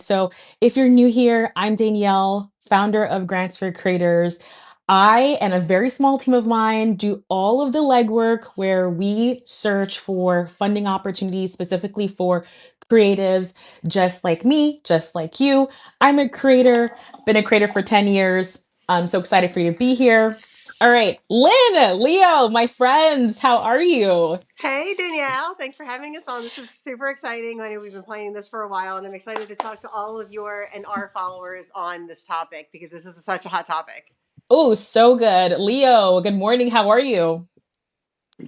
So, if you're new here, I'm Danielle, founder of Grants for Creators. I and a very small team of mine do all of the legwork where we search for funding opportunities specifically for creatives just like me, just like you. I'm a creator, been a creator for 10 years. I'm so excited for you to be here. All right, Lynn, Leo, my friends, how are you? Hey Danielle, thanks for having us on. This is super exciting. I know we've been planning this for a while, and I'm excited to talk to all of your and our followers on this topic because this is such a hot topic. Oh, so good. Leo, good morning. How are you?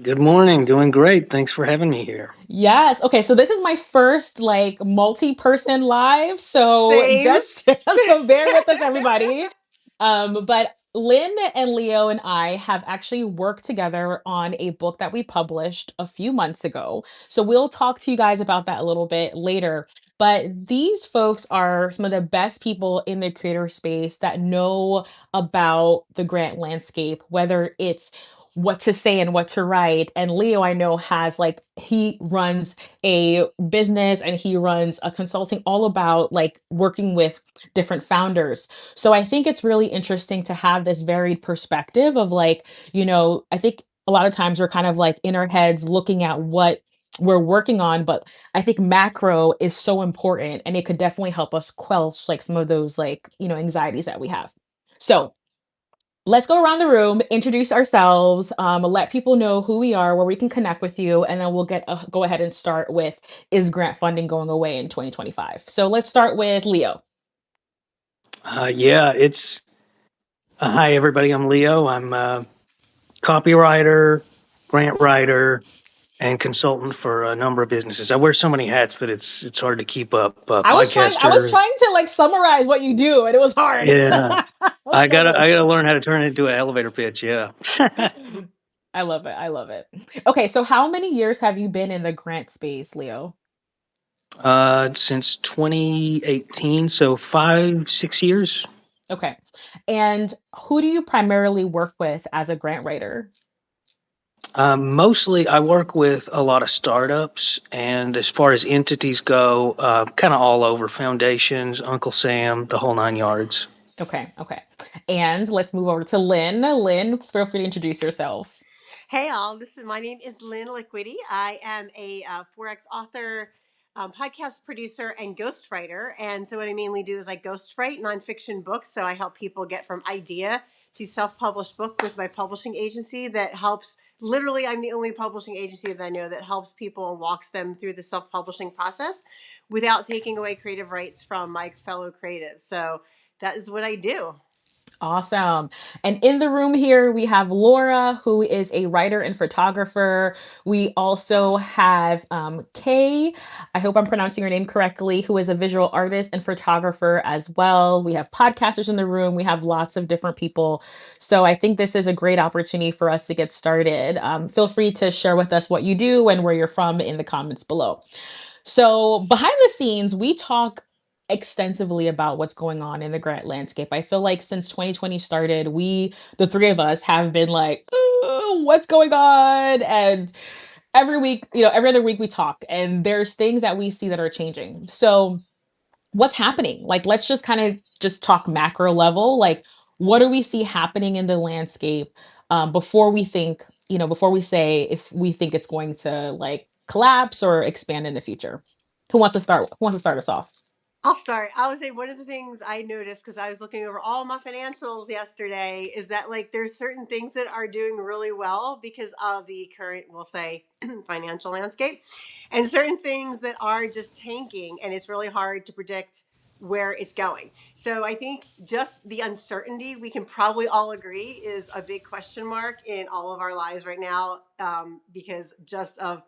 Good morning. Doing great. Thanks for having me here. Yes. Okay. So this is my first like multi-person live. So Same. just so bear with us, everybody. But Lynn and Leo and I have actually worked together on a book that we published a few months ago. So we'll talk to you guys about that a little bit later. But these folks are some of the best people in the creator space that know about the grant landscape, whether it's what to say and what to write. And Leo, I know, has like, he runs a business and he runs a consulting all about like working with different founders. So I think it's really interesting to have this varied perspective of like, I think a lot of times we're kind of like in our heads looking at what we're working on, but I think macro is so important and it could definitely help us quelch like some of those like, anxieties that we have. So let's go around the room, introduce ourselves, let people know who we are, where we can connect with you, and then we'll go ahead and start with, is grant funding going away in 2025? So let's start with Leo. Yeah, it's hi everybody. I'm Leo. I'm a copywriter, grant writer, and consultant for a number of businesses. I wear so many hats that it's hard to keep up. I was trying Podcaster. to like summarize what you do, and it was hard. Yeah, I was I gotta struggling. I gotta learn how to turn it into an elevator pitch. Yeah. I love it. I love it. Okay, so how many years have you been in the grant space, Leo? Since 2018, so 5, 6 years. Okay. And who do you primarily work with as a grant writer? Mostly, I work with a lot of startups, and as far as entities go, kind of all over foundations, Uncle Sam, the whole 9 yards. Okay, okay. And let's move over to Lynn. Lynn, feel free to introduce yourself. Hey all, my name is Lynn Liquidy. I am a Forex author, podcast producer, and ghostwriter. And so what I mainly do is I ghostwrite nonfiction books. So I help people get from idea to self-published book with my publishing agency that helps. Literally, I'm the only publishing agency that I know that helps people and walks them through the self-publishing process without taking away creative rights from my fellow creatives. So that is what I do. Awesome. And in the room here, we have Laura, who is a writer and photographer. We also have Kay, I hope I'm pronouncing your name correctly, who is a visual artist and photographer as well. We have podcasters in the room. We have lots of different people. So I think this is a great opportunity for us to get started. Feel free to share with us what you do and where you're from in the comments below. So, behind the scenes, we talk extensively about what's going on in the grant landscape. I feel like since 2020 started, the three of us, have been like, "Ooh, what's going on?" And every week, every other week we talk, and there's things that we see that are changing. So, what's happening? Like, let's just kind of just talk macro level. Like, what do we see happening in the landscape before we think, before we say if we think it's going to like collapse or expand in the future? Who wants to start? Who wants to start us off? I'll start. I would say one of the things I noticed because I was looking over all my financials yesterday is that like there's certain things that are doing really well because of the current, we'll say, financial landscape, and certain things that are just tanking, and it's really hard to predict where it's going. So I think just the uncertainty we can probably all agree is a big question mark in all of our lives right now, because just of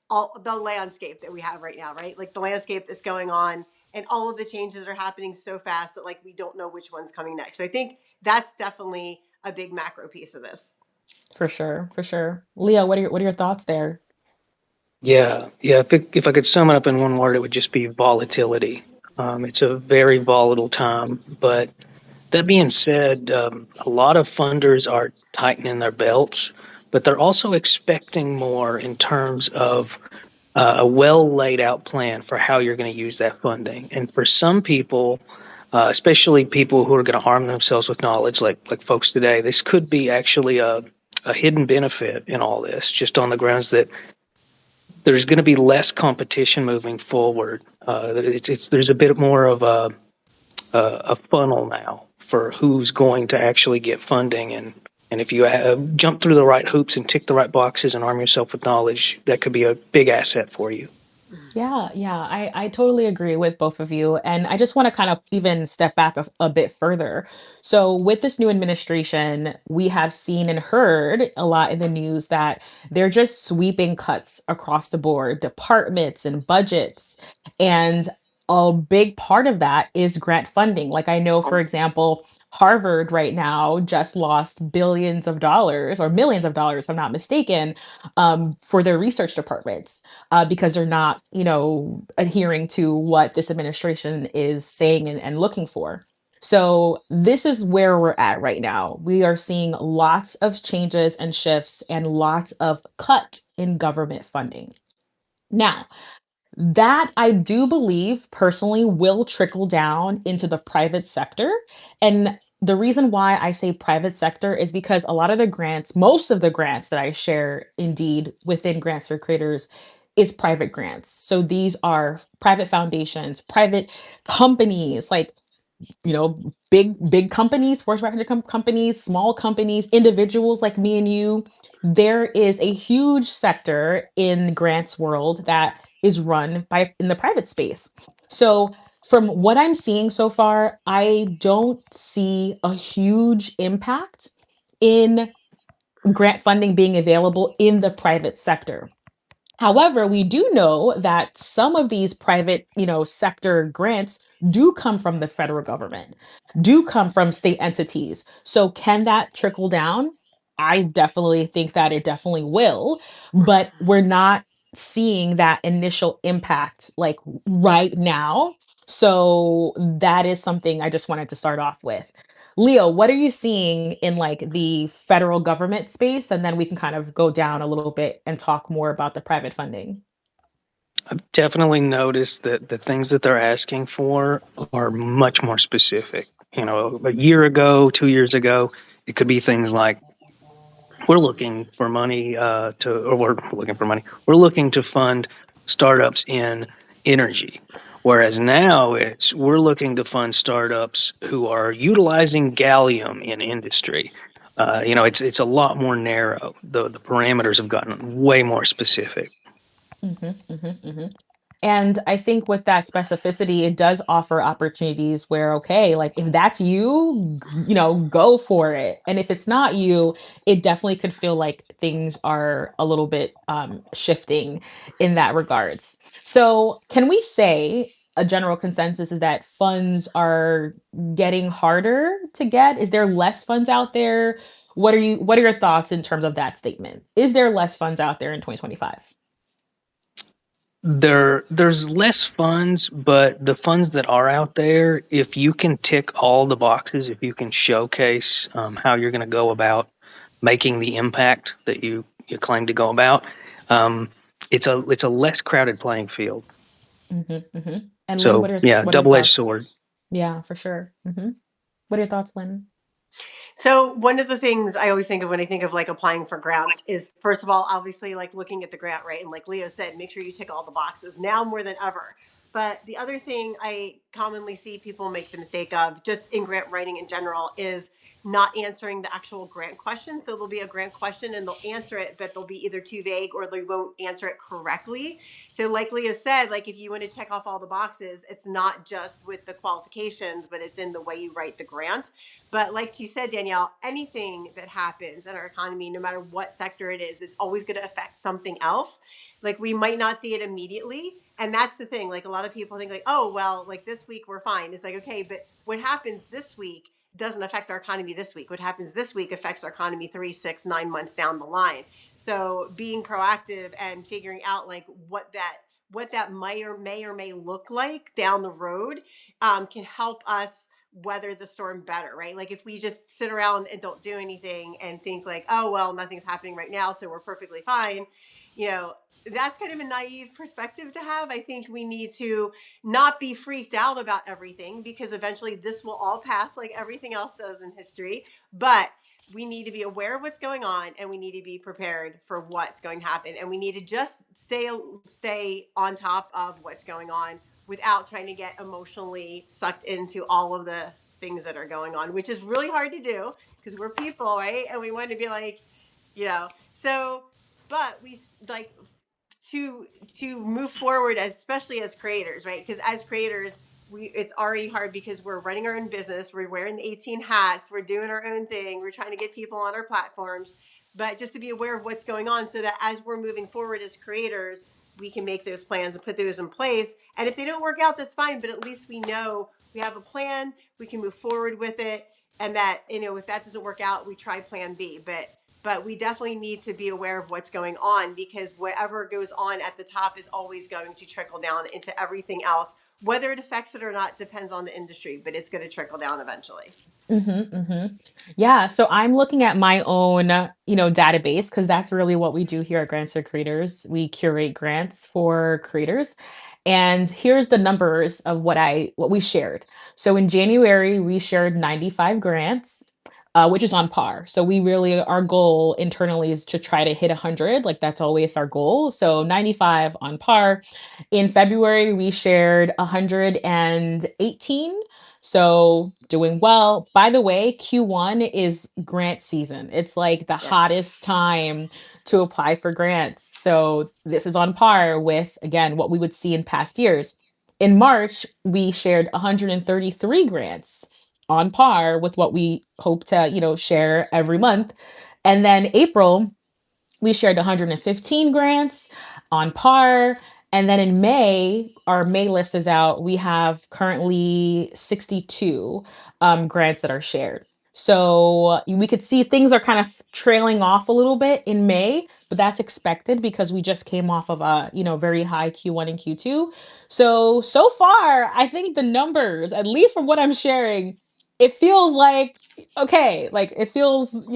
all the landscape that we have right now, right? Like the landscape that's going on and all of the changes are happening so fast that like we don't know which one's coming next. So I think that's definitely a big macro piece of this. For sure, for sure. Leo, what are your thoughts there? Yeah. If I could sum it up in one word, it would just be volatility. It's a very volatile time. But that being said, a lot of funders are tightening their belts, but they're also expecting more in terms of a well laid out plan for how you're going to use that funding. And for some people, especially people who are going to harm themselves with knowledge, like folks today, this could be actually a hidden benefit in all this, just on the grounds that there's going to be less competition moving forward. There's a bit more of a funnel now for who's going to actually get funding, and if you jump through the right hoops and tick the right boxes and arm yourself with knowledge, that could be a big asset for you. Yeah, yeah, I totally agree with both of you. And I just want to kind of even step back a bit further. So, with this new administration, we have seen and heard a lot in the news that they're just sweeping cuts across the board, departments and budgets. And a big part of that is grant funding. Like, I know, for example, Harvard right now just lost billions of dollars or millions of dollars, if I'm not mistaken, for their research departments because they're not, adhering to what this administration is saying and looking for. So, this is where we're at right now. We are seeing lots of changes and shifts and lots of cut in government funding. Now, that I do believe personally will trickle down into the private sector. And the reason why I say private sector is because a lot of the grants, most of the grants that I share indeed within Grants for Creators is private grants. So these are private foundations, private companies, like big companies, Fortune 500 companies, small companies, individuals like me and you. There is a huge sector in grants world that is run by in the private space. So from what I'm seeing so far, I don't see a huge impact in grant funding being available in the private sector. However, we do know that some of these private, sector grants do come from the federal government, do come from state entities. So can that trickle down? I definitely think that it definitely will, but we're not seeing that initial impact like right now. So that is something I just wanted to start off with. Leo, what are you seeing in like the federal government space? And then we can kind of go down a little bit and talk more about the private funding. I've definitely noticed that the things that they're asking for are much more specific. A year ago, 2 years ago, it could be things like we're looking for money or we're looking for money. We're looking to fund startups in energy. Whereas now we're looking to fund startups who are utilizing gallium in industry. It's a lot more narrow. The parameters have gotten way more specific. Mhm, mhm, mhm. And I think with that specificity, it does offer opportunities where, okay, like if that's you, go for it. And if it's not you, it definitely could feel like things are a little bit shifting in that regards. So, can we say a general consensus is that funds are getting harder to get? Is there less funds out there? What are your thoughts in terms of that statement? Is there less funds out there in 2025? There's less funds, but the funds that are out there, if you can tick all the boxes, if you can showcase how you're going to go about making the impact that you claim to go about, um, it's a less crowded playing field. Mhm, mhm. And Lynn, So yeah, what are your double edged thoughts? sword. Yeah, for sure. What are your thoughts, Lynn? So one of the things I always think of when I think of like applying for grants is first of all, obviously like looking at the grant, right? And like Leo said, make sure you tick all the boxes now more than ever. But the other thing I commonly see people make the mistake of just in grant writing in general is not answering the actual grant question. So there'll be a grant question and they'll answer it, but they'll be either too vague or they won't answer it correctly. So like Leo said, like if you want to check off all the boxes, it's not just with the qualifications, but it's in the way you write the grant. But like you said, Danielle, anything that happens in our economy, no matter what sector it is, it's always going to affect something else. Like we might not see it immediately. And that's the thing. Like a lot of people think like, oh, well, like this week we're fine. It's like, okay, but what happens this week doesn't affect our economy this week. What happens this week affects our economy 3, 6, 9 months down the line. So being proactive and figuring out like what that might or may look like down the road can help us weather the storm better, right? Like if we just sit around and don't do anything and think like, oh, well, nothing's happening right now, so we're perfectly fine, you know, that's kind of a naive perspective to have. I think we need to not be freaked out about everything because eventually this will all pass like everything else does in history. But we need to be aware of what's going on and we need to be prepared for what's going to happen. And we need to just stay on top of what's going on without trying to get emotionally sucked into all of the things that are going on, which is really hard to do because we're people, right? And we want to be like, so, but we like to move forward, especially as creators, right? Because as creators, it's already hard because we're running our own business, we're wearing the 18 hats, we're doing our own thing, we're trying to get people on our platforms, but just to be aware of what's going on so that as we're moving forward as creators, we can make those plans and put those in place. And if they don't work out, that's fine, but at least we know we have a plan, we can move forward with it, and that, if that doesn't work out, we try plan B. But we definitely need to be aware of what's going on because whatever goes on at the top is always going to trickle down into everything else. Whether it affects it or not depends on the industry, but it's going to trickle down eventually. Yeah, so I'm looking at my own, database because that's really what we do here at Grants for Creators. We curate grants for creators. And here's the numbers of what we shared. So in January, we shared 95 grants, which is on par. So our goal internally is to try to hit 100. Like that's always our goal. So 95 on par. In February, we shared 118. So doing well. By the way, Q1 is grant season. It's like the hottest Yes. time to apply for grants. So this is on par with, again, what we would see in past years. In March, we shared 133 grants on par with what we hope to, share every month. And then April, we shared 115 grants on par. And then in May, our May list is out. We have currently 62 grants that are shared. So we could see things are kind of trailing off a little bit in May, but that's expected because we just came off of a very high Q1 and Q2. So far, I think the numbers, at least from what I'm sharing, it feels like okay. Like it feels,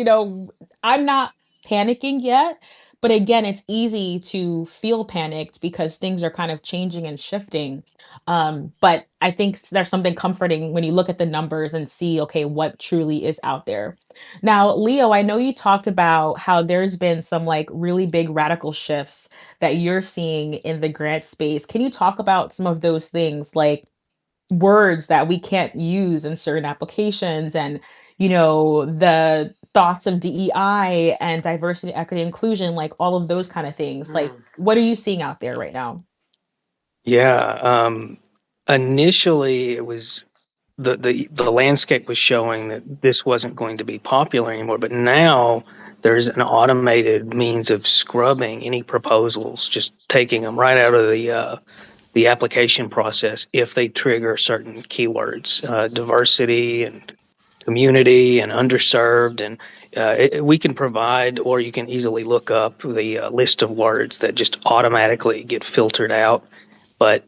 I'm not panicking yet. But again, it's easy to feel panicked because things are kind of changing and shifting. But I think there's something comforting when you look at the numbers and see, okay, what truly is out there. Now, Leo, I know you talked about how there's been some like really big radical shifts that you're seeing in the grant space. Can you talk about some of those things, like words that we can't use in certain applications and the thoughts of DEI and diversity, equity, inclusion, like all of those kind of things. Like what are you seeing out there right now? Yeah. Initially, it was the landscape was showing that this wasn't going to be popular anymore. But now there's an automated means of scrubbing any proposals, just taking them right out of the application process if they trigger certain keywords, diversity and community and underserved. And we can provide, or you can easily look up the list of words that just automatically get filtered out. But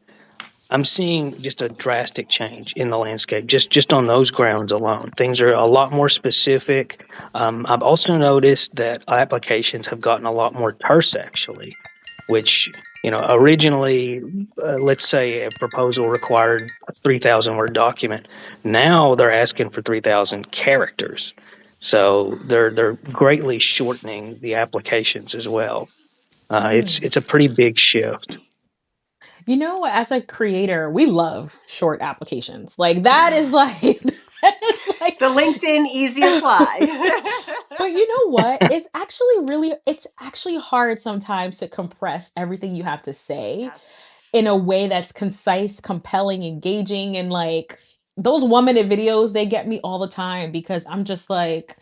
I'm seeing just a drastic change in the landscape, just on those grounds alone. Things are a lot more specific. I've also noticed that applications have gotten a lot more terse, actually, which originally, let's say a proposal required a 3,000 word document. Now they're asking for 3,000 characters, so they're greatly shortening the applications as well. It's a pretty big shift. As a creator, we love short applications. Like that is like that is like The LinkedIn easy apply. but you know what? It's actually hard sometimes to compress everything you have to say Yes. in a way that's concise, compelling, engaging, and like those 1 minute videos, they get me all the time because I'm just like,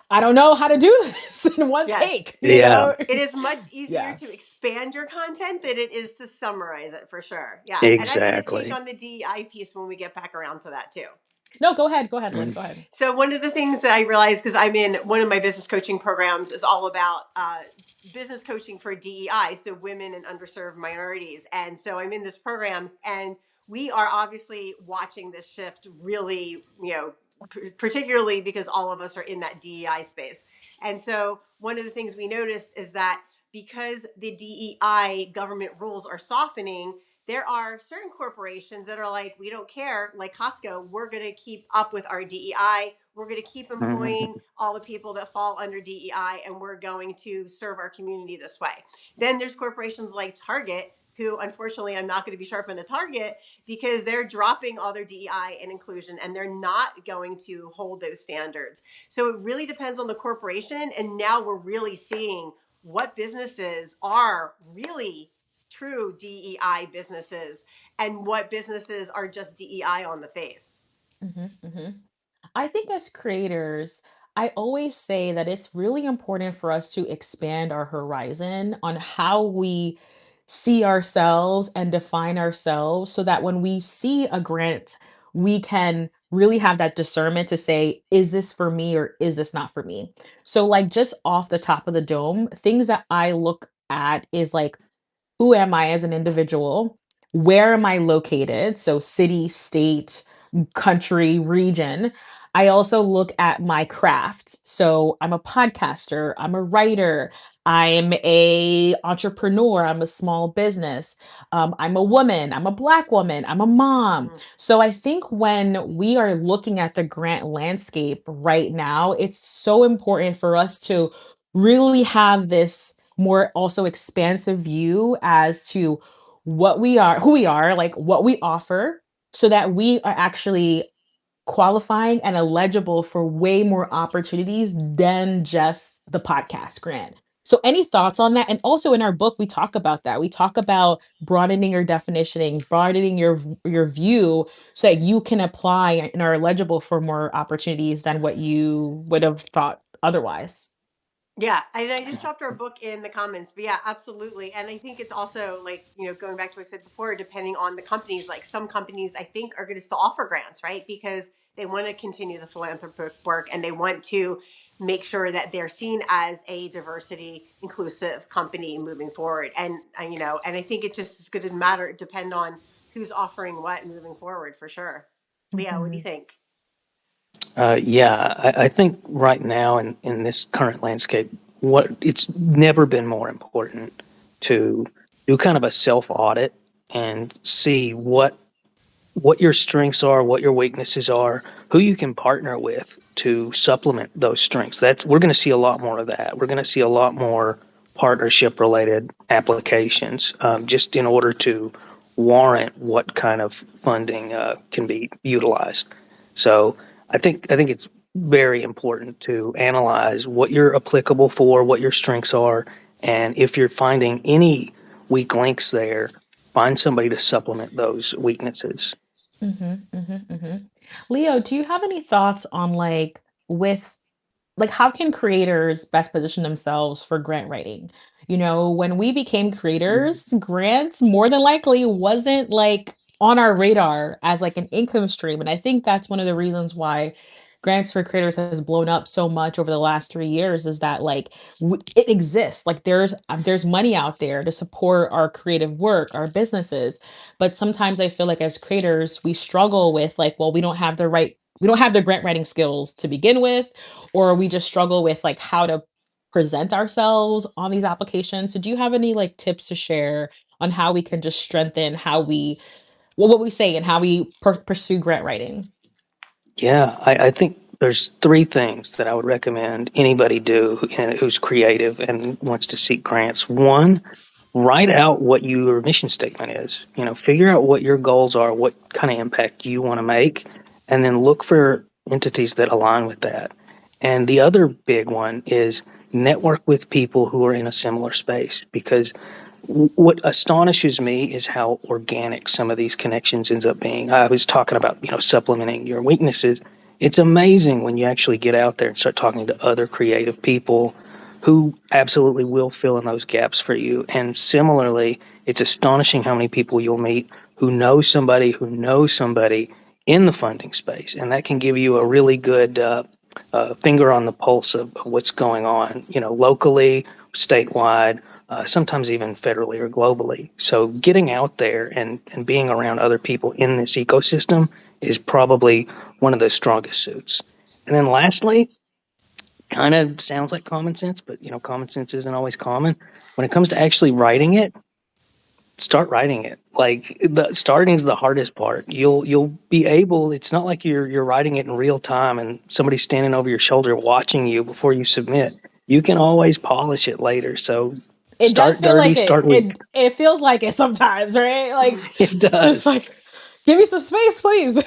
I don't know how to do this in one Yes. take, Yeah, It is much easier Yeah. to expand your content than it is to summarize it for sure. Yeah. And I'm going to take exactly. on the DEI piece when we get back around to that too. No, go ahead. Go ahead, Lynn. Mm. Go ahead. So one of the things that I realized, because I'm in one of my business coaching programs, is all about business coaching for DEI, so women and underserved minorities. And so I'm in this program, and we are obviously watching this shift really, particularly because all of us are in that DEI space. And so one of the things we noticed is that because the DEI government rules are softening, there are certain corporations that are like, we don't care, like Costco, we're going to keep up with our DEI. We're going to keep employing Mhm. all the people that fall under DEI, and we're going to serve our community this way. Then there's corporations like Target, who unfortunately I'm not going to be sharp on a Target because they're dropping all their DEI and inclusion, and they're not going to hold those standards. So it really depends on the corporation. And now we're really seeing what businesses are really true DEI businesses and what businesses are just DEI on the face. Mhm, mhm. I think as creators, I always say that it's really important for us to expand our horizon on how we see ourselves and define ourselves so that when we see a grant, we can really have that discernment to say, is this for me or is this not for me? So, like, just off the top of the dome, things that I look at is like, who am I as an individual? Where am I located? So, city, state, country, region. I also look at my craft. So, I'm a podcaster, I'm a writer, I'm a entrepreneur, I'm a small business. I'm a woman, I'm a black woman, I'm a mom. Mm. So, I think when we are looking at the grant landscape right now, it's so important for us to really have this more also expansive view as to what we are, who we are, like what we offer, so that we are actually qualifying and eligible for way more opportunities than just the podcast grant. So any thoughts on that? And also in our book, we talk about that. We talk about broadening your definitioning, broadening your view so that you can apply and are eligible for more opportunities than what you would have thought otherwise. Yeah, and I just dropped our book in the comments, but yeah, absolutely. And I think it's also like, going back to what I said before, depending on the companies, like some companies I think are going to still offer grants, right? Because they want to continue the philanthropic work and they want to make sure that they're seen as a diversity inclusive company moving forward. And I think it just is going to depend on who's offering what moving forward for sure. Leah, what do you Mhm. think? Yeah, I think right now in this current landscape, what it's never been more important to do kind of a self audit and see what your strengths are, what your weaknesses are, who you can partner with to supplement those strengths. That's we're going to see a lot more of that. We're going to see a lot more partnership related applications, just in order to warrant what kind of funding can be utilized. So I think it's very important to analyze what you're applicable for, what your strengths are, and if you're finding any weak links there, find somebody to supplement those weaknesses. Mhm, mhm, mhm. Leo, do you have any thoughts on with like how can creators best position themselves for grant writing? When we became creators, grants more than likely wasn't like on our radar as like an income stream. And I think that's one of the reasons why grants for creators has blown up so much over the last 3 years is that like it exists. Like there's money out there to support our creative work, our businesses. But sometimes I feel like as creators, we struggle with like, well, we don't have the grant writing skills to begin with, or we just struggle with like how to present ourselves on these applications. So do you have any like tips to share on how we can just strengthen how we what we say and how we pursue grant writing? Yeah, I think there's three things that I would recommend anybody do who's creative and wants to seek grants. One, write out what your mission statement is. Figure out what your goals are, what kind of impact you want to make, and then look for entities that align with that. And the other big one is network with people who are in a similar space because what astonishes me is how organic some of these connections ends up being. I was talking about, supplementing your weaknesses. It's amazing when you actually get out there and start talking to other creative people who absolutely will fill in those gaps for you. And similarly, it's astonishing how many people you'll meet who knows somebody in the funding space. And that can give you a really good finger on the pulse of what's going on, locally, statewide, sometimes even federally or globally. So getting out there and being around other people in this ecosystem is probably one of those strongest suits. And then lastly, kind of sounds like common sense, but common sense isn't always common. When it comes to actually writing it, start writing it. Like the starting is the hardest part. You'll be able. It's not like you're writing it in real time and somebody's standing over your shoulder watching you before you submit. You can always polish it later. So It does start feel dirty. like it. Start weak. It feels like it sometimes, right? Like It just does. like give me some space, please.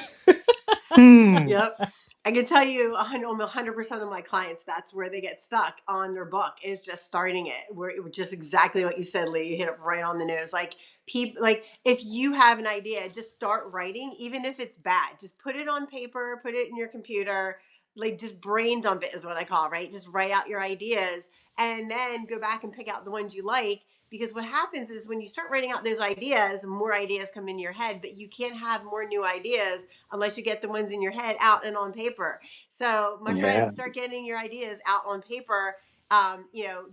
Hmm. Yep. I can tell you 100% of my clients, that's where they get stuck on their book is just starting it. Where it was just exactly what you said, Lee. You hit it right on the nose. Like people, like if you have an idea, just start writing, even if it's bad. Just put it on paper, put it in your computer, like just brain dump it is what I call, right? Just write out your ideas and then go back and pick out the ones you like. Because what happens is when you start writing out those ideas, more ideas come in your head, but you can't have more new ideas unless you get the ones in your head out and on paper. So, my Yeah. friends, start getting your ideas out on paper.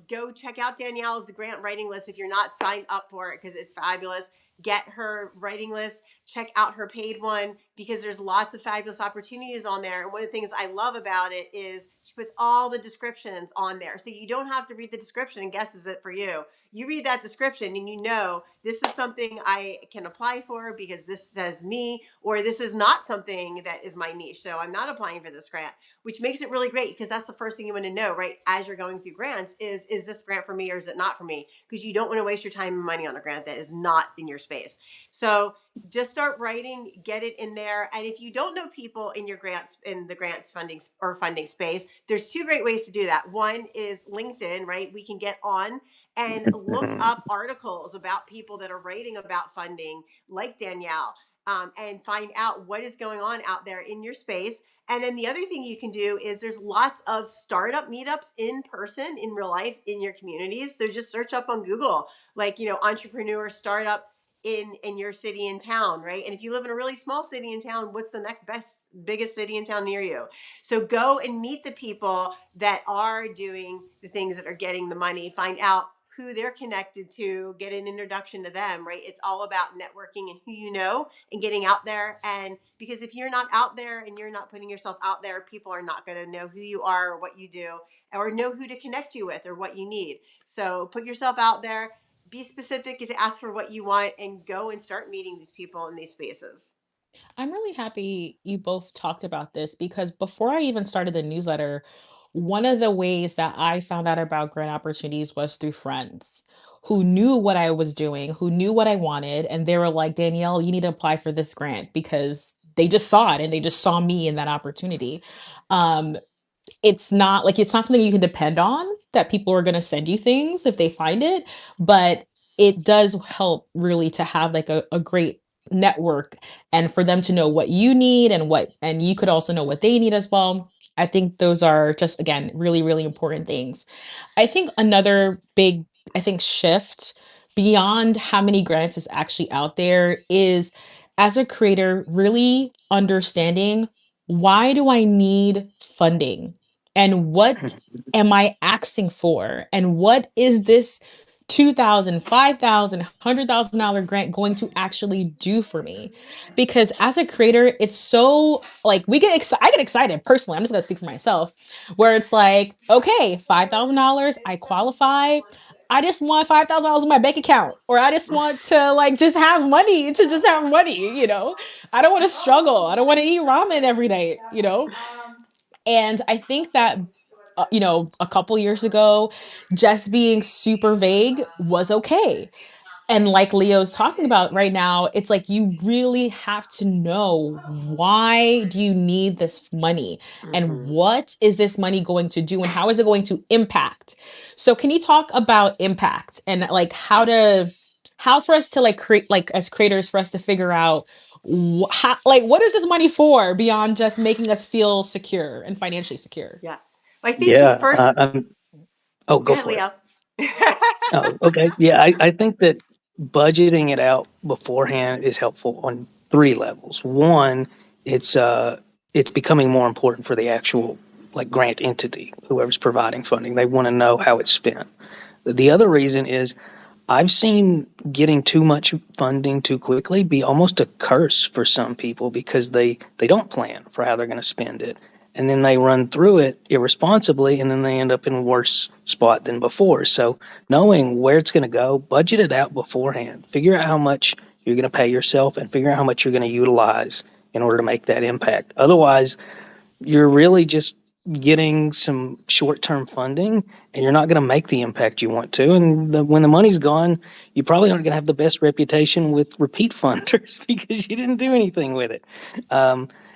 Go check out Danielle's grant writing list if you're not signed up for it because it's fabulous. Get her writing list, check out her paid one because there's lots of fabulous opportunities on there. And one of the things I love about it is she puts all the descriptions on there. So you don't have to read the description and guess is it for you. You read that description and you know this is something I can apply for because this says me, or this is not something that is my niche. So I'm not applying for this grant, which makes it really great because that's the first thing you want to know, right? As you're going through grants is this grant for me or is it not for me? Because you don't want to waste your time and money on a grant that is not in your space. So just start writing, get it in there. And if you don't know people in your grants, in the grants funding or funding space, there's two great ways to do that. One is LinkedIn, right? We can get on and look up articles about people that are writing about funding, like Danielle, and find out what is going on out there in your space. And then the other thing you can do is there's lots of startup meetups in person, in real life, in your communities. So just search up on Google, like, entrepreneur startup in your city and town, right? And if you live in a really small city and town, what's the next best biggest city and town near you? So go and meet the people that are doing the things that are getting the money, find out who they're connected to, get an introduction to them, right? It's all about networking and who you know and getting out there. And because if you're not out there and you're not putting yourself out there, people are not going to know who you are or what you do or know who to connect you with or what you need. So put yourself out there, be specific, ask for what you want, and go and start meeting these people in these spaces. I'm really happy you both talked about this because before I even started the newsletter, one of the ways that I found out about grant opportunities was through friends who knew what I was doing, who knew what I wanted. And they were like, Danielle, you need to apply for this grant because they just saw it and they just saw me in that opportunity. Um, it's not something you can depend on that people are going to send you things if they find it, but it does help really to have like a great network and for them to know what you need and you could also know what they need as well. I think those are just again really really important things. I think another big shift beyond how many grants is actually out there is as a creator really understanding why do I need funding and what am I asking for? And what is this 2,000, 5,000, $100,000 grant going to actually do for me? Because as a creator, it's so like I get excited personally. I'm just gonna speak for myself, where it's like, okay, $5,000, I qualify. I just want $5,000 in my bank account, or I just want to like just have money to just have money. I don't want to struggle. I don't want to eat ramen every night. And I think that, a couple years ago, just being super vague was okay. And like Leo's talking about right now, it's like you really have to know why do you need this money and Mm-hmm. what is this money going to do and how is it going to impact? So can you talk about impact and like how for us to like create like as creators for us to figure out how like what is this money for beyond just making us feel secure and financially secure? Yeah. Well, I think the Yeah. first, Oh, go go ahead, for it. Leo. Oh, okay. Yeah, I think that budgeting it out beforehand is helpful on three levels. One, it's becoming more important for the actual like grant entity, whoever's providing funding. They want to know how it's spent. The other reason is I've seen getting too much funding too quickly be almost a curse for some people because they don't plan for how they're going to spend it. And then they run through it irresponsibly and then they end up in a worse spot than before. So knowing where it's going to go, budget it out beforehand. Figure out how much you're going to pay yourself and figure out how much you're going to utilize in order to make that impact. Otherwise, you're really just getting some short-term funding and you're not going to make the impact you want to. And when the money's gone, you probably aren't going to have the best reputation with repeat funders because you didn't do anything with it.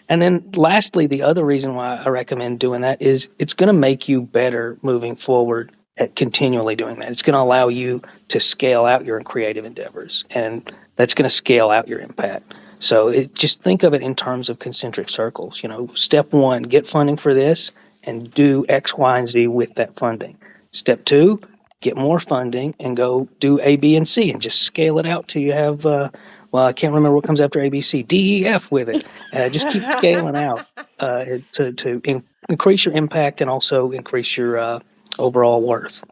And then lastly, the other reason why I recommend doing that is it's going to make you better moving forward at continually doing that. It's going to allow you to scale out your creative endeavors, and that's going to scale out your impact. So just think of it in terms of concentric circles. Step one, get funding for this and do X, Y, and Z with that funding. Step two, get more funding and go do A, B, and C and just scale it out till you have, I can't remember what comes after A, B, C, D, E, F with it. Just keep scaling out to increase your impact and also increase your overall worth.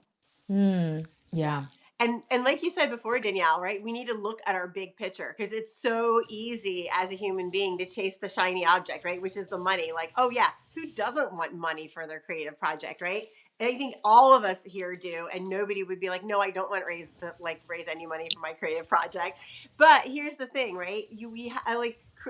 Yeah. And like you said before, Danielle, right? We need to look at our big picture because it's so easy as a human being to chase the shiny object, right? Which is the money. Like, oh yeah, who doesn't want money for their creative project, right? And I think all of us here do, and nobody would be like, no, I don't want to raise any money for my creative project. But here's the thing, right?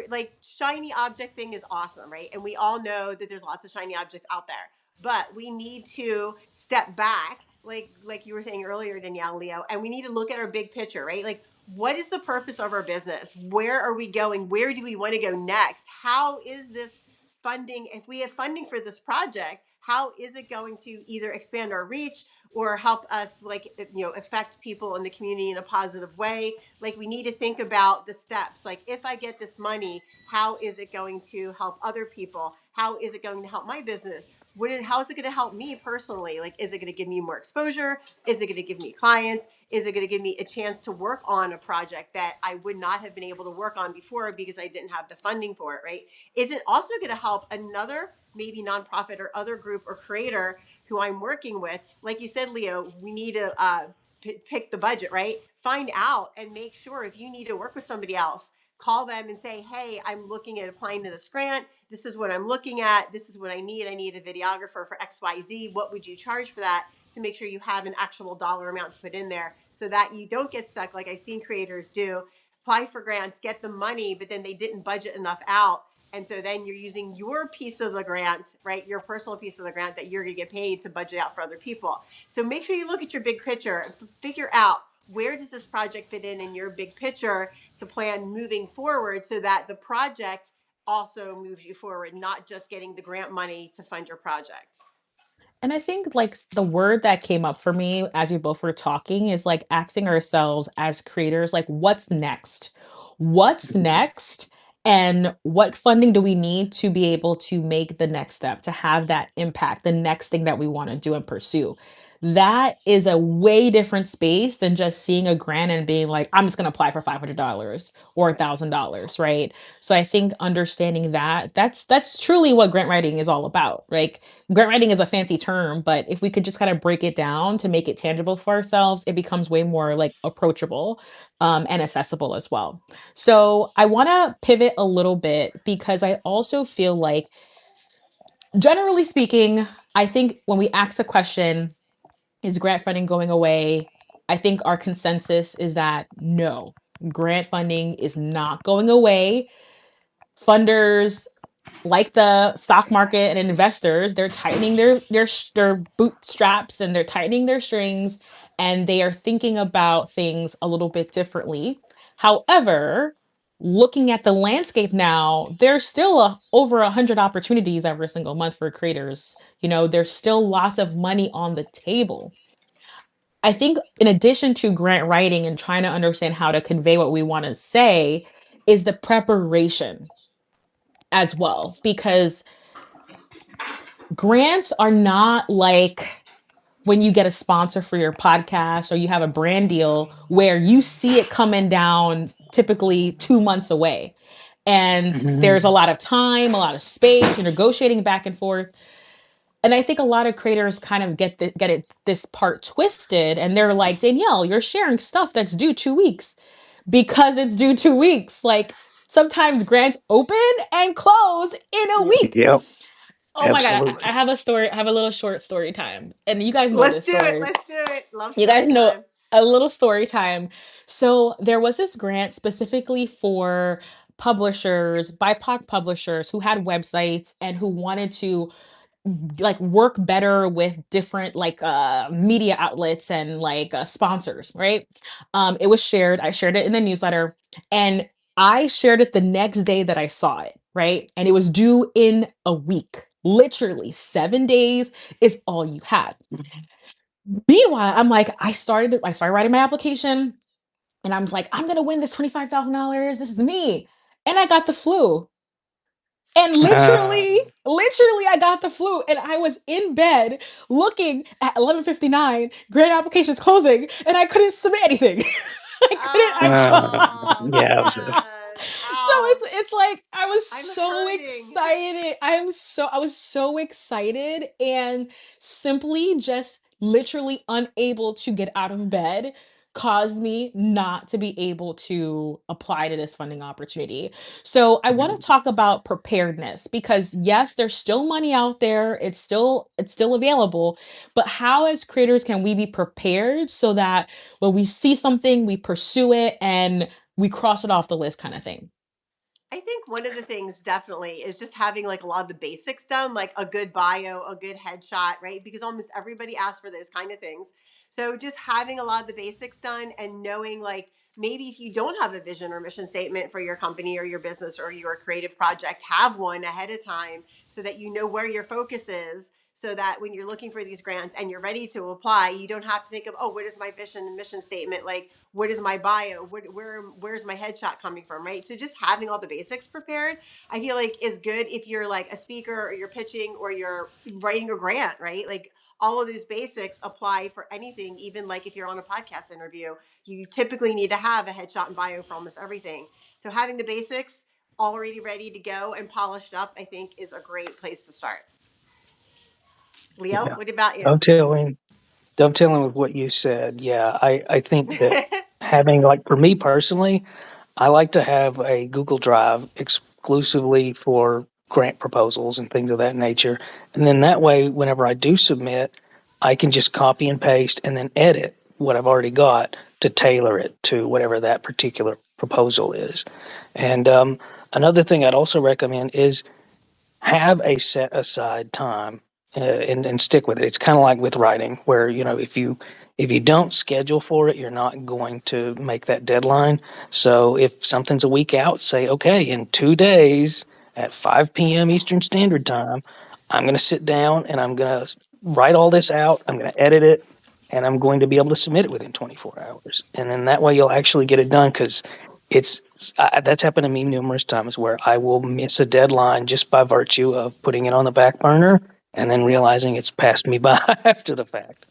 Like shiny object thing is awesome, right? And we all know that there's lots of shiny objects out there, but we need to step back like you were saying earlier, Danielle, Leo, and we need to look at our big picture, right? Like, what is the purpose of our business? Where are we going? Where do we want to go next? How is this funding? If we have funding for this project, how is it going to either expand our reach or help us, affect people in the community in a positive way? Like, we need to think about the steps. Like, if I get this money, how is it going to help other people? How is it going to help my business? How is it going to help me personally? Like, is it going to give me more exposure? Is it going to give me clients? Is it going to give me a chance to work on a project that I would not have been able to work on before because I didn't have the funding for it, right? Is it also going to help another maybe nonprofit or other group or creator who I'm working with? Like you said, Leo, we need to pick the budget, right? Find out and make sure if you need to work with somebody else, call them and say, hey, I'm looking at applying to this grant. This is what I'm looking at. This is what I need. I need a videographer for XYZ. What would you charge for that? To make sure you have an actual dollar amount to put in there so that you don't get stuck like I've seen creators do. Apply for grants, get the money, but then they didn't budget enough out. And so then you're using your piece of the grant, right? Your personal piece of the grant that you're going to get paid to budget out for other people. So make sure you look at your big picture and figure out where does this project fit in your big picture to plan moving forward so that the project also moves you forward, not just getting the grant money to fund your project. And I think like the word that came up for me as you both were talking is like asking ourselves as creators, like, what's next? What's next? And what funding do we need to be able to make the next step, to have that impact, the next thing that we want to do and pursue? That is a way different space than just seeing a grant and being like, I'm just going to apply for $500 or $1,000, right? So I think understanding that that's truly what grant writing is all about, right? Grant writing is a fancy term, but if we could just kind of break it down to make it tangible for ourselves, it becomes way more like approachable and accessible as well. So I want to pivot a little bit because I also feel like, generally speaking, I think when we ask a question, is grant funding going away? I think our consensus is that no, grant funding is not going away. Funders, like the stock market and investors, they're tightening their bootstraps and they're tightening their strings and they are thinking about things a little bit differently. However, looking at the landscape now, there's still over 100 opportunities every single month for creators. There's still lots of money on the table. I think in addition to grant writing and trying to understand how to convey what we want to say is the preparation as well, because grants are not like when you get a sponsor for your podcast or you have a brand deal where you see it coming down typically 2 months away. And there's a lot of time, a lot of space, you're negotiating back and forth. And I think a lot of creators kind of get it this part twisted, and they're like, Danielle, you're sharing stuff that's due 2 weeks because it's due 2 weeks. Like sometimes grants open and close in a Yeah. week. Yep, Oh my God. I absolutely. have a story. I have a little short story time. And you guys know Let's this do it. story. Let's do it. Love You guys story know time. a little story time. So there was this grant specifically for publishers, BIPOC publishers who had websites and who wanted to like work better with different like media outlets and like sponsors, right? It was shared. I shared it in the newsletter, and I shared it the next day that I saw it, right? And it was due in a week. Literally 7 days is all you had. Meanwhile, I'm like, I started writing my application, and I was like, I'm gonna win this $25,000. This is me. And I got the flu. And Uh, literally, I got the flu, and I was in bed looking at 11:59, grant applications closing, and I couldn't submit anything. I Oh yeah, it was man. so Oh, it's like I was I'm so hurting. excited. I was so excited and simply just literally unable to get out of bed caused me not to be able to apply to this funding opportunity. So I want to talk about preparedness because yes, there's still money out there. It's still available, but how as creators can we be prepared so that when we see something, we pursue it and we cross it off the list kind of thing. I think one of the things definitely is just having like a lot of the basics done, like a good bio, a good headshot, right? Because almost everybody asks for those kind of things. So just having a lot of the basics done and knowing like maybe if you don't have a vision or mission statement for your company or your business or your creative project, have one ahead of time so that you know where your focus is. So that when you're looking for these grants and you're ready to apply, you don't have to think of, oh, what is my vision and mission statement? Like, what is my bio? Where's my headshot coming from, right? So just having all the basics prepared, I feel like is good if you're like a speaker or you're pitching or you're writing a grant, right? Like all of those basics apply for anything, even like if you're on a podcast interview, you typically need to have a headshot and bio for almost everything. So having the basics already ready to go and polished up, I think is a great place to start. Leo, yeah. what about you? Dovetailing, dovetailing with what you said, yeah, I think that having, like, for me personally, I like to have a Google Drive exclusively for grant proposals and things of that nature. And then that way, whenever I do submit, I can just copy and paste and then edit what I've already got to tailor it to whatever that particular proposal is. And another thing I'd also recommend is have a set aside time and stick with it. It's kind of like with writing, where if you don't schedule for it, you're not going to make that deadline. So if something's a week out, say, okay, in 2 days at 5 p.m. Eastern Standard Time, I'm going to sit down and I'm going to write all this out. I'm going to edit it, and I'm going to be able to submit it within 24 hours. And then that way you'll actually get it done because that's happened to me numerous times where I will miss a deadline just by virtue of putting it on the back burner and then realizing it's passed me by after the fact.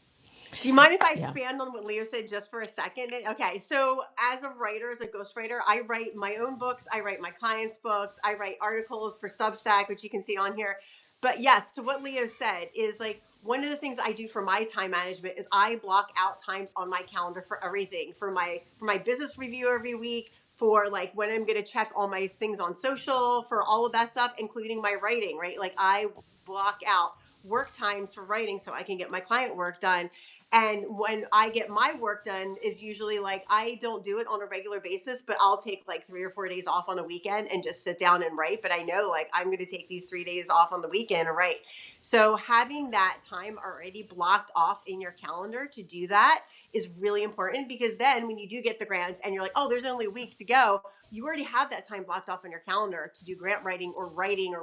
Do you mind if I Yeah. expand on what Leo said just for a second? Okay, so as a writer, as a ghostwriter, I write my own books, I write my clients' books, I write articles for Substack, which you can see on here. But yes, to what Leo said is like one of the things I do for my time management is I block out times on my calendar for everything, for my business review every week, for like when I'm going to check all my things on social, for all of that stuff, including my writing, right? Like I block out work times for writing so I can get my client work done. And when I get my work done is usually like I don't do it on a regular basis, but I'll take like 3 or 4 days off on a weekend and just sit down and write. But I know like I'm going to take these 3 days off on the weekend and write. So having that time already blocked off in your calendar to do that is really important because then when you do get the grants and you're like, oh, there's only a week to go, you already have that time blocked off on your calendar to do grant writing or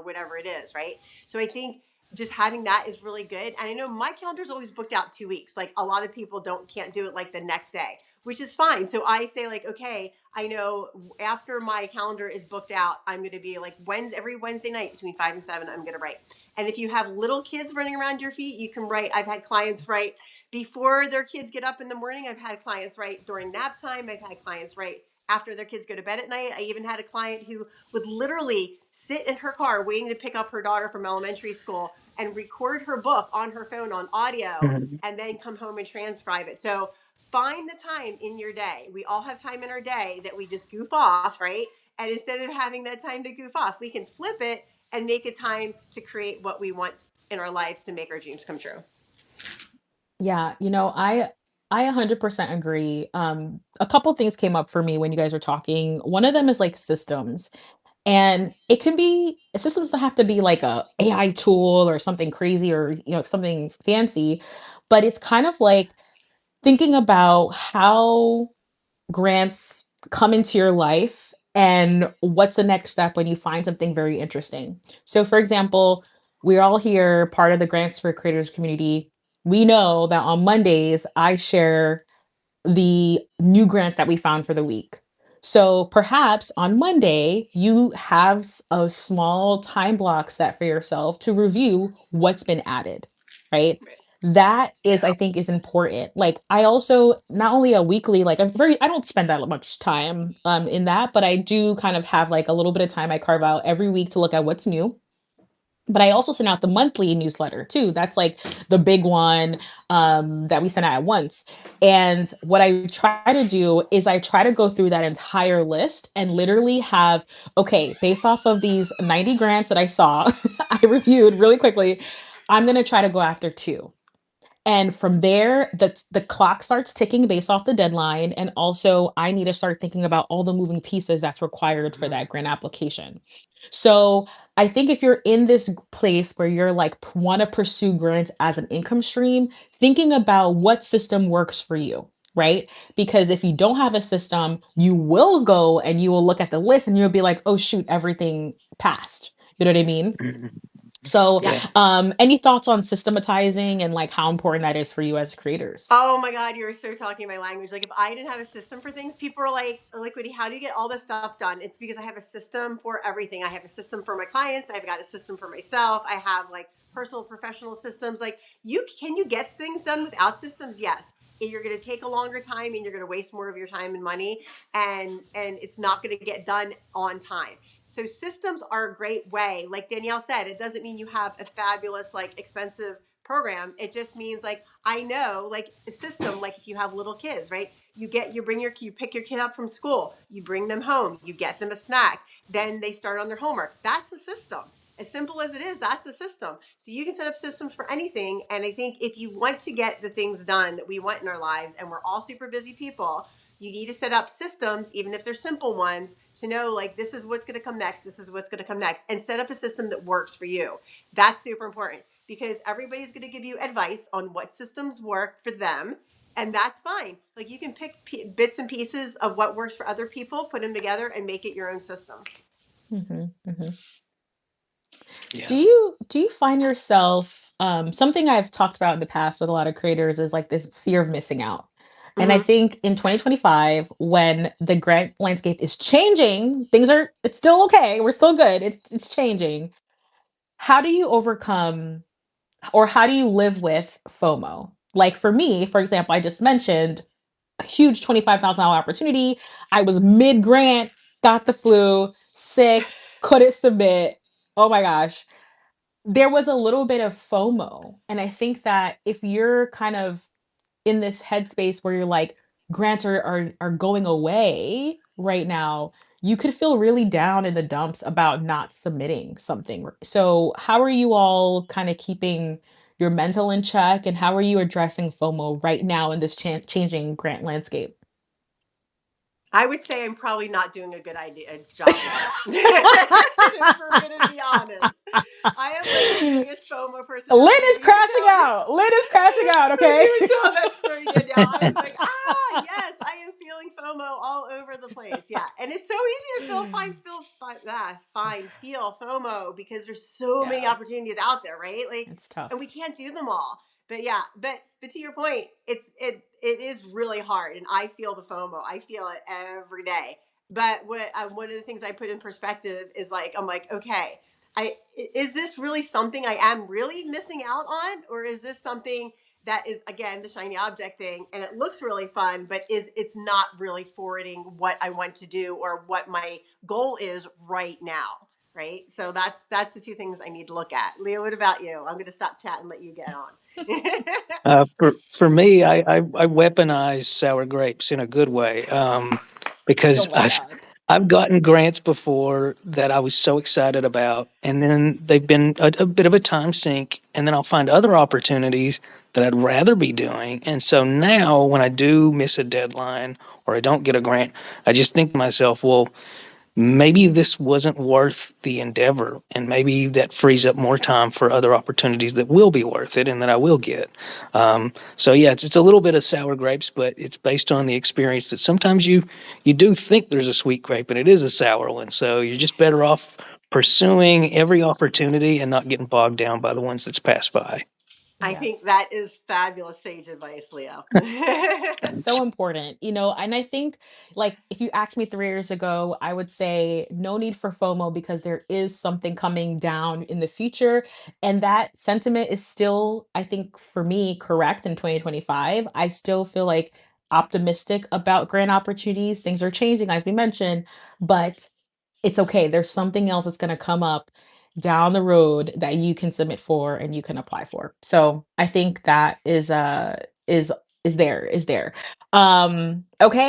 whatever it is, right? So I think just having that is really good. And I know my calendar's always booked out 2 weeks. Like a lot of people can't do it like the next day, which is fine. So I say like, okay, I know after my calendar is booked out, I'm going to be like every Wednesday night between 5 and 7, I'm going to write. And if you have little kids running around your feet, you can write. I've had clients write before their kids get up in the morning. I've had clients write during nap time. I've had clients write after their kids go to bed at night. I even had a client who would literally sit in her car waiting to pick up her daughter from elementary school and record her book on her phone on audio Mhm. and then come home and transcribe it. So find the time in your day. We all have time in our day that we just goof off, right? And instead of having that time to goof off, we can flip it and make a time to create what we want in our lives to make our dreams come true. Yeah, I 100% agree. A couple things came up for me when you guys were talking. One of them is like systems. And it can be systems doesn't have to be like a AI tool or something crazy or something fancy, but it's kind of like thinking about how grants come into your life and what's the next step when you find something very interesting. So, for example, we're all here, part of the Grants for Creators community. We know that on Mondays, I share the new grants that we found for the week. So perhaps on Monday, you have a small time block set for yourself to review what's been added, right? That is, I think, is important. Like I also not only a weekly, like I don't spend that much time in that, but I do kind of have like a little bit of time I carve out every week to look at what's new, but I also send out the monthly newsletter too. That's like the big one that we send out at once. And what I try to do is I try to go through that entire list and literally have, okay, based off of these 90 grants that I saw, I reviewed really quickly, I'm going to try to go after two. And from there, the clock starts ticking based off the deadline. And also, I need to start thinking about all the moving pieces that's required for that grant application. So I think if you're in this place where you're like want to pursue grants as an income stream, thinking about what system works for you, right? Because if you don't have a system, you will go and you will look at the list and you'll be like, oh shoot, everything passed. You know what I mean? Mhm. So, Yeah. any thoughts on systematizing and like how important that is for you as creators? Oh my God, you're so talking my language. Like if I didn't have a system for things, people are like, Liquidy, how do you get all this stuff done? It's because I have a system for everything. I have a system for my clients. I've got a system for myself. I have like personal, professional systems. Like can you get things done without systems? Yes. And you're going to take a longer time and you're going to waste more of your time and money and it's not going to get done on time. So systems are a great way. Like Danielle said, it doesn't mean you have a fabulous, like expensive program. It just means like I know like a system, like if you have little kids, right? You pick your kid up from school, you bring them home, you get them a snack, then they start on their homework. That's a system. As simple as it is, that's a system. So you can set up systems for anything. And I think if you want to get the things done that we want in our lives, and we're all super busy people, you need to set up systems, even if they're simple ones, to know like this is what's going to come next, this is what's going to come next, and set up a system that works for you. That's super important because everybody's going to give you advice on what systems work for them. And that's fine. Like you can pick bits and pieces of what works for other people, put them together, and make it your own system. Mhm, mhm. Yeah. Do you find yourself something I've talked about in the past with a lot of creators is like this fear of missing out. And I Mm-hmm. think in 2025, when the grant landscape is changing, it's still okay. We're still good. It's changing. How do you overcome or how do you live with FOMO? Like for me, for example, I just mentioned a huge $25,000 opportunity. I was mid grant, got the flu, sick, couldn't submit. Oh my gosh, there was a little bit of FOMO. And I think that if you're kind of in this headspace where you're like, grants are going away right now, you could feel really down in the dumps about not submitting something. So, how are you all kind of keeping your mental in check and how are you addressing FOMO right now in this changing grant landscape? I would say I'm probably not doing a job with it. If we're gonna be honest, I am like the biggest FOMO person ever. Lynn You is would even crashing tell me. out. Lynn is crashing out, okay? You would tell that story, Danielle. I was like, yes, I am feeling FOMO all over the place. Yeah, and it's so easy to feel FOMO because there's so many Yeah, opportunities out there, right? Like, it's and we tough. can't do them all. But yeah, but to your point, it is really hard, and I feel the FOMO. I feel it every day. But one of the things I put in perspective is like I'm like, okay, is this really something I am really missing out on, or is this something that is again the shiny object thing, and it looks really fun, but it's not really forwarding what I want to do or what my goal is right now. Right. So that's the two things I need to look at. Leah, what about you? I'm going to stop chatting and let you get on. For me, I weaponize sour grapes in a good way, Oh because my god. I've gotten grants before that I was so excited about, and then they've been a bit of a time sink, and then I'll find other opportunities that I'd rather be doing. And so now, when I do miss a deadline or I don't get a grant, I just think to myself, well, maybe this wasn't worth the endeavor, and maybe that frees up more time for other opportunities that will be worth it and that I will get. So yeah, it's a little bit of sour grapes, but it's based on the experience that sometimes you do think there's a sweet grape and it is a sour one. So you're just better off pursuing every opportunity and not getting bogged down by the ones that's passed by. I think Yes. that is fabulous sage advice, Leo. So important, and I think, like, if you asked me 3 years ago, I would say no need for FOMO because there is something coming down in the future, and that sentiment is still, I think, for me, correct in 2025. I still feel, like, optimistic about grant opportunities. Things are changing, as we mentioned, but it's okay. There's something else that's gonna come up down the road that you can submit for and you can apply for. So, I think that is is there.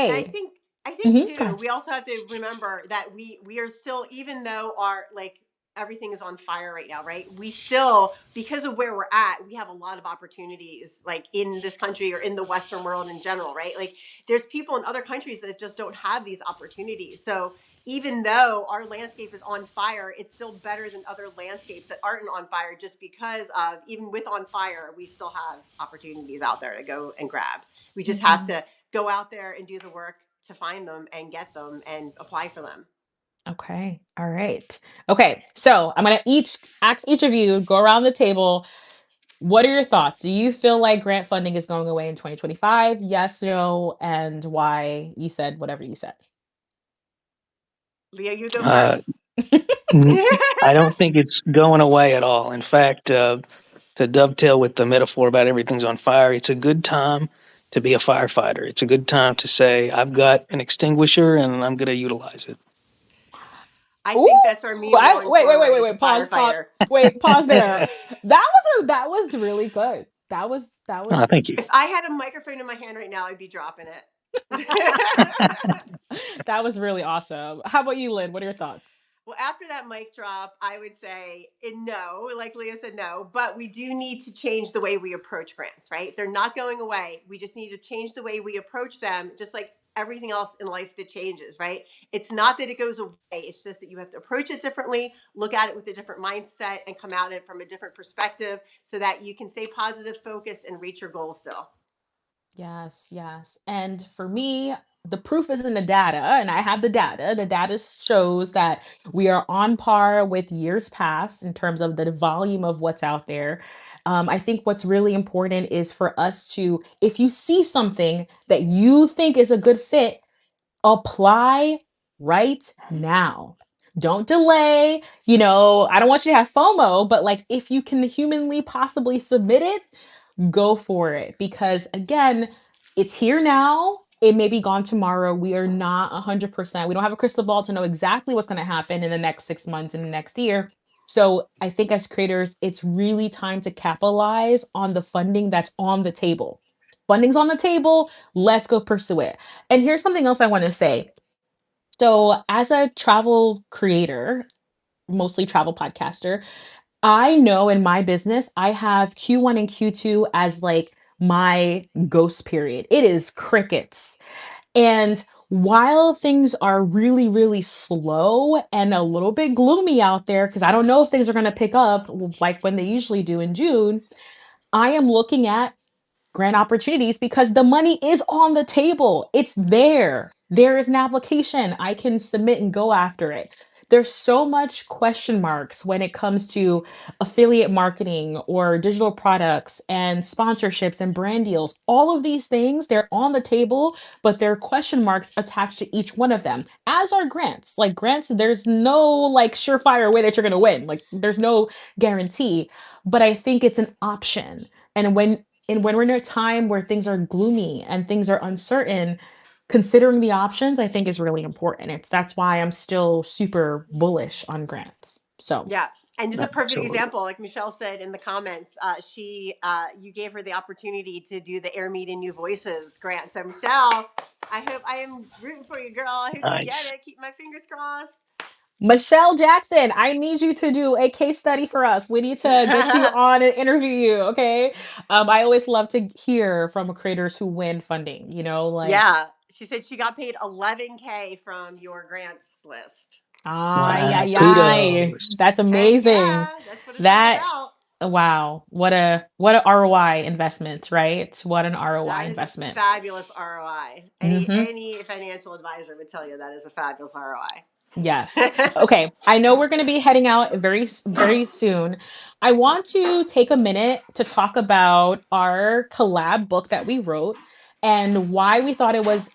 And I Okay. think I think Mhm, go too, ahead. we also have to remember that we are still, even though our like everything is on fire right now, right? We still, because of where we're at, we have a lot of opportunities like in this country or in the Western world in general, right? Like there's people in other countries that just don't have these opportunities. So even though our landscape is on fire, it's still better than other landscapes that aren't on fire just because of, even with on fire, we still have opportunities out there to go and grab. We just have Mhm. to go out there and do the work to find them and get them and apply for them. Okay. All right. Okay. So I'm gonna each ask each of you, go around the table. What are your thoughts? Do you feel like grant funding is going away in 2025? Yes, no, and why? You said whatever you said. Leah, you go Uh, first. n- I don't think it's going away at all. In fact, to dovetail with the metaphor about everything's on fire, it's a good time to be a firefighter. It's a good time to say, I've got an extinguisher and I'm going to utilize it. I Ooh, think that's our meme I going wait, wait, wait, forward wait, as a wait, pause, firefighter. wait, pause there. That was really good. That Thank was you. If I had a microphone in my hand right now, I'd be dropping it. that was really awesome. How about you, Lynn? What are your thoughts? Well, after that mic drop, I would say no, like Leah said, no, but we do need to change the way we approach grants, right? They're not going away. We just need to change the way we approach them, just like everything else in life that changes, right? It's not that it goes away. It's just that you have to approach it differently, look at it with a different mindset, and come at it from a different perspective so that you can stay positive, focus, and reach your goals still. Yes, yes. And for me, the proof is in the data, and I have the data. The data shows that we are on par with years past in terms of the volume of what's out there. I think what's really important is for us to, if you see something that you think is a good fit, apply right now. Don't delay. I don't want you to have FOMO, but like if you can humanly possibly submit it, go for it because again, it's here now. It may be gone tomorrow. We are not 100%. We don't have a crystal ball to know exactly what's going to happen in the next 6 months in the next year. So I think as creators, it's really time to capitalize on the funding that's on the table. Funding's on the table. Let's go pursue it. And here's something else I want to say. So, as a travel creator, mostly travel podcaster, I know in my business, I have Q1 and Q2 as like my ghost period. It is crickets. And while things are really, really slow and a little bit gloomy out there, because I don't know if things are going to pick up like when they usually do in June, I am looking at grant opportunities because the money is on the table. It's there. There is an application. I can submit and go after it. There's so much question marks when it comes to affiliate marketing or digital products and sponsorships and brand deals. All of these things, they're on the table, but there are question marks attached to each one of them, as are grants. Like grants, there's no like surefire way that you're going to win. Like there's no guarantee, but I think it's an option. And when and when we're in a time where things are gloomy and things are uncertain, considering the options, I think is really important. That's why I'm still super bullish on grants. So, Yeah. And just a perfect Absolutely. example, like Michelle said in the comments, you gave her the opportunity to do the Air Media New Voices grant. So Michelle, I am rooting for you, girl. I hope you get Nice. it. Keep my fingers crossed. Michelle Jackson, I need you to do a case study for us. We need to get you on and interview you, okay? I always love to hear from creators who win funding, like, Yeah. She said she got paid 11K from your grants list. ay, Wow. ay, ay. Kudos. That's Heck amazing. yeah. That's what it's all That about. Wow, what a ROI investment, right? What an ROI That is a investment. fabulous ROI. Mhm. Any financial advisor would tell you that is a fabulous ROI. Yes. Okay, I know we're gonna be heading out very soon. I want to take a minute to talk about our collab book that we wrote and why we thought it was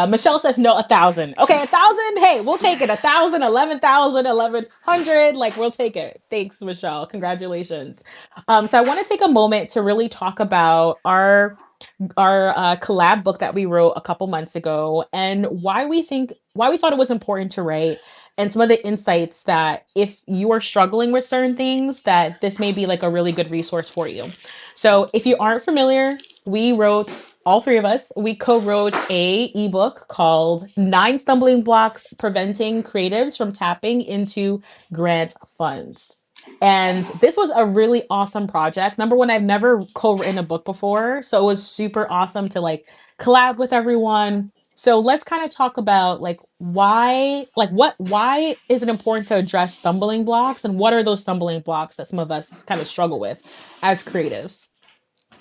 Michelle says no, 1,000. Okay, 1,000. Hey, we'll take it. 1,000, 11,000, 1,100. Like, we'll take it. Thanks, Michelle. Congratulations. So I want to take a moment to really talk about our collab book that we wrote a couple months ago and why we thought it was important to write, and some of the insights that if you are struggling with certain things, that this may be like a really good resource for you. So if you aren't familiar, we wrote, all three of us, we co-wrote a ebook called 9 Stumbling Blocks Preventing Creatives from Tapping into Grant Funds. And this was a really awesome project. Number one, I've never co-written a book before, so it was super awesome to like collab with everyone. So let's kind of talk about like why is it important to address stumbling blocks, and what are those stumbling blocks that some of us kind of struggle with as creatives?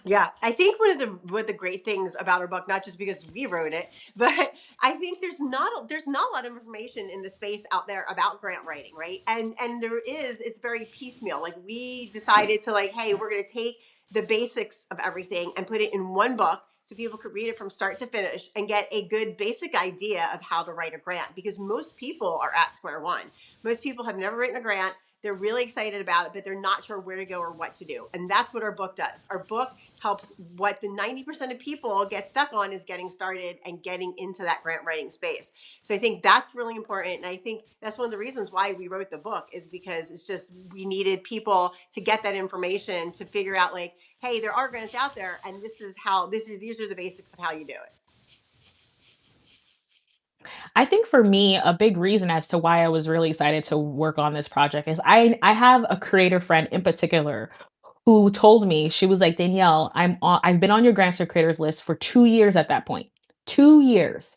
Yeah, I think one of the great things about our book, not just because we wrote it, but I think there's not a lot of information in the space out there about grant writing, right? And there is, it's very piecemeal. Like we decided to like, hey, we're going to take the basics of everything and put it in one book so people could read it from start to finish and get a good basic idea of how to write a grant, because most people are at square one. Most people have never written a grant. They're really excited about it, but they're not sure where to go or what to do. And that's what our book does. Our book helps what the 90% of people get stuck on is getting started and getting into that grant writing space. So I think that's really important. And I think that's one of the reasons why we wrote the book, is because it's just we needed people to get that information to figure out like, hey, there are grants out there and these are the basics of how you do it. I think for me, a big reason as to why I was really excited to work on this project is I have a creator friend in particular who told me, she was like, Danielle, I've been on your grants for creators list for 2 years at that point. 2 years.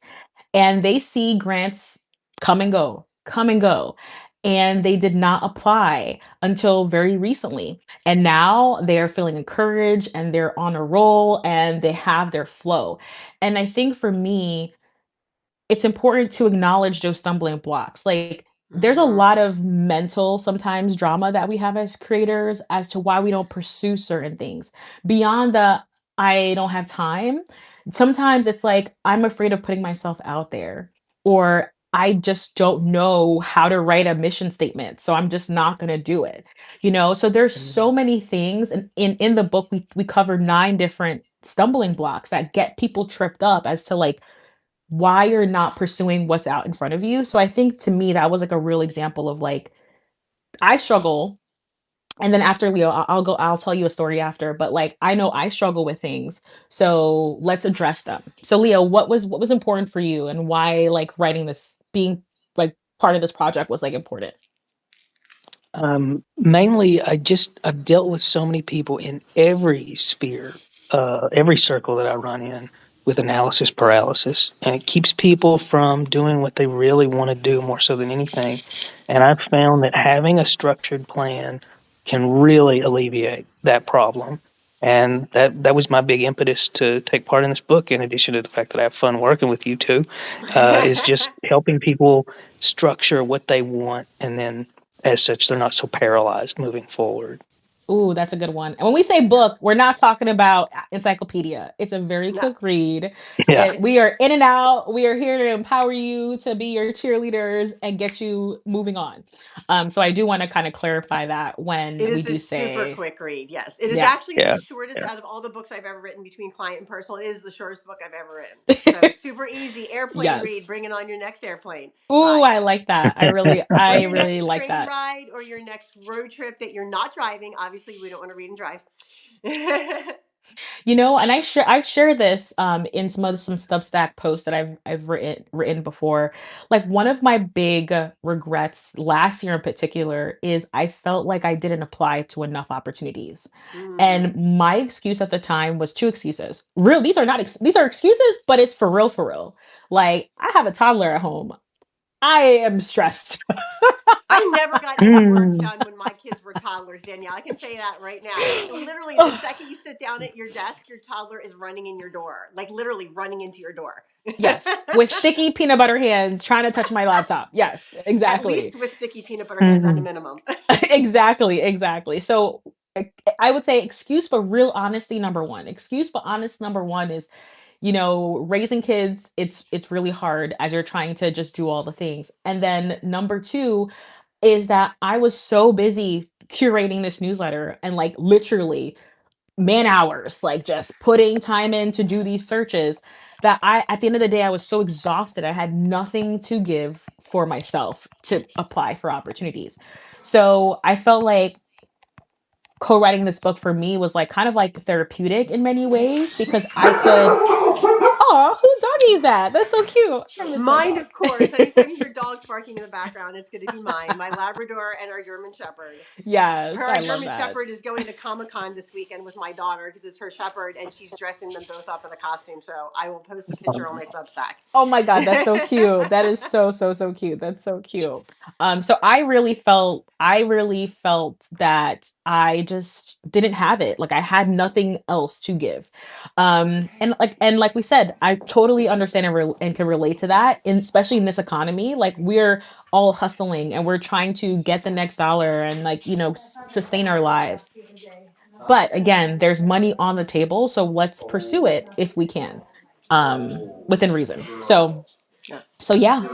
And they see grants come and go, come and go. And they did not apply until very recently. And now they're feeling encouraged and they're on a roll and they have their flow. And I think for me, it's important to acknowledge those stumbling blocks. Like, there's a Mm-hmm. lot of mental sometimes drama that we have as creators as to why we don't pursue certain things. Beyond the I don't have time, sometimes it's like I'm afraid of putting myself out there, or I just don't know how to write a mission statement, so I'm just not going to do it. So there's so many things, and in the book we cover 9 different stumbling blocks that get people tripped up as to like why you're not pursuing what's out in front of you. So I think to me that was like a real example of like I struggle, and then after Leo, I'll tell you a story after, but like I know I struggle with things. So let's address them. So Leo, what was important for you, and why like writing this, being like part of this project was like important? Mainly, I've dealt with so many people in every sphere, every circle that I run in with analysis paralysis, and it keeps people from doing what they really want to do more so than anything. And I've found that having a structured plan can really alleviate that problem. And that was my big impetus to take part in this book. In addition to the fact that I have fun working with you two, is just helping people structure what they want, and then as such, they're not so paralyzed moving forward. Ooh, that's a good one. And when we say Yeah. book, we're not talking about encyclopedia. It's a very No, quick read. Yeah. We it's are in and out. We are here to empower you to be your cheerleaders and get you moving on. So I do want to kind of clarify that it when we is a do super say, quick read. Yes, it is yeah. actually the Yeah. shortest Yeah. out of all the books I've ever written between client and personal. It is the shortest book I've ever written. So super easy airplane read. Yes. Bring it on your next airplane Ooh, ride. I like that. Or I your really next like train that. ride or your next road trip that you're not driving. Obviously, we don't want to read and drive. And I've shared this in some Substack posts that I've written before. Like one of my big regrets last year in particular is I felt like I didn't apply to enough opportunities. Mm. And my excuse at the time was two excuses. Real, these are not these are excuses, but it's for real for real. Like I have a toddler at home. I am stressed. I never got any work Mm. done when my kids were toddlers, Danielle. I can say that right now. Literally, the second you sit down at your desk, your toddler is running in your door, like literally running into your door. Yes, with sticky peanut butter hands trying to touch my laptop. Yes, At exactly. least with sticky peanut butter hands at a Mm. minimum. Exactly. So I would say excuse but real honesty number one. Excuse but honest number one is, raising kids, it's really hard as you're trying to just do all the things. And then number two is that I was so busy curating this newsletter and like literally man hours, like just putting time in to do these searches that at the end of the day, I was so exhausted. I had nothing to give for myself to apply for opportunities. So I felt like co-writing this book for me was like kind of like therapeutic in many ways because I could, oh, who doggy is that? That's so cute. I miss my Mine, dog. of course. Anytime you hear dogs barking in the background, it's going to be mine, my Labrador and our German Shepherd. Yes, Her I love German that. Shepherd is going to Comic Con this weekend with my daughter because it's her Shepherd and she's dressing them both up in a costume. So I will post a picture on my Substack. Oh my God, that's so cute. That is so, so, so cute. That's so cute. So I really felt that I just didn't have it. Like I had nothing else to give. And like we said, I totally understand and can relate to that, especially in this economy. Like we're all hustling and we're trying to get the next dollar and like, sustain our lives. But again, there's money on the table, so let's pursue it if we can, within reason. So yeah.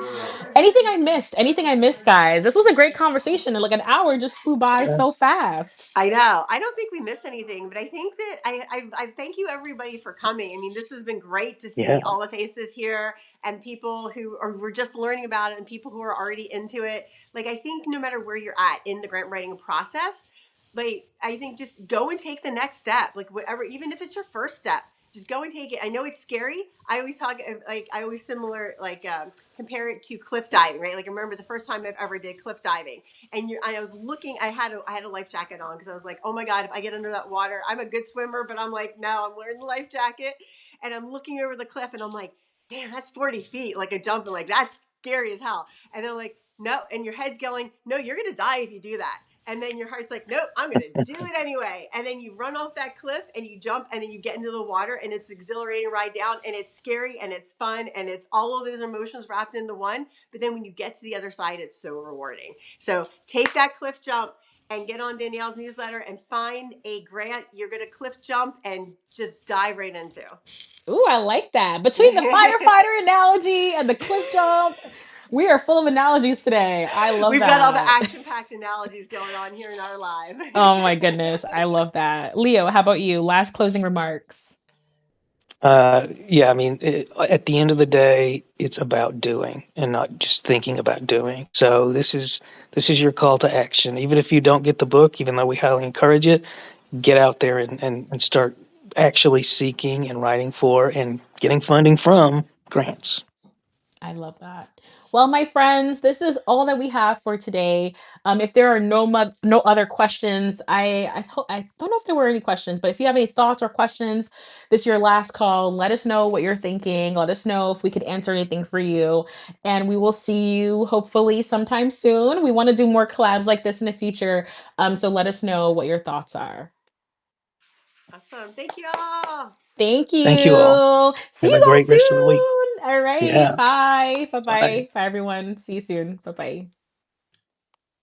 Anything I missed, guys? This was a great conversation, and like an hour just flew by Yeah. so fast. I know. I don't think we missed anything, but I think that I thank you everybody for coming. I mean, this has been great to Yeah. see all the faces here and people who are were just learning about it and people who are already into it. Like I think no matter where you're at in the grant writing process, like I think just go and take the next step. Like whatever, even if it's your first step, just go and take it. I know it's scary. I always talk like I always similar like compare it to cliff diving, right? Like I remember the first time I've ever did cliff diving and I was looking. I had a life jacket on because I was like, oh my god, if I get under that water, I'm a good swimmer, but I'm like, no, I'm wearing the life jacket, and I'm looking over the cliff, and I'm like, damn, that's 40 feet, like a jump, and like that's scary as hell. And they're like, no, and your head's going, no, you're gonna die if you do that. And then your heart's like, nope, I'm gonna do it anyway. And then you run off that cliff and you jump and then you get into the water and it's exhilarating ride down and it's scary and it's fun and it's all of those emotions wrapped into one. But then when you get to the other side, it's so rewarding. So take that cliff jump and get on Danielle's newsletter and find a grant you're going to cliff jump and just dive right into. Ooh, I like that. Between the firefighter analogy and the cliff jump, we are full of analogies today. I love We've got all the that. action packed analogies going on here in our live. Oh my goodness, I love that. Leo, how about you? Last closing remarks. Yeah, I mean, at the end of the day, it's about doing and not just thinking about doing. So this is your call to action. Even if you don't get the book, even though we highly encourage it, get out there and start actually seeking and writing for and getting funding from grants. I love that. Well, my friends, this is all that we have for today. If there are no other questions, I don't know if there were any questions, but if you have any thoughts or questions, this is your last call. Let us know what you're thinking. Let us know if we could answer anything for you, and we will see you hopefully sometime soon. We want to do more collabs like this in the future. So let us know what your thoughts are. Awesome. Thank you all. Thank Thank you all. you. See Have a you guys great rest of the week. soon. All right. Yeah. Bye. Bye Bye. bye. Bye, everyone. See you soon. Bye bye.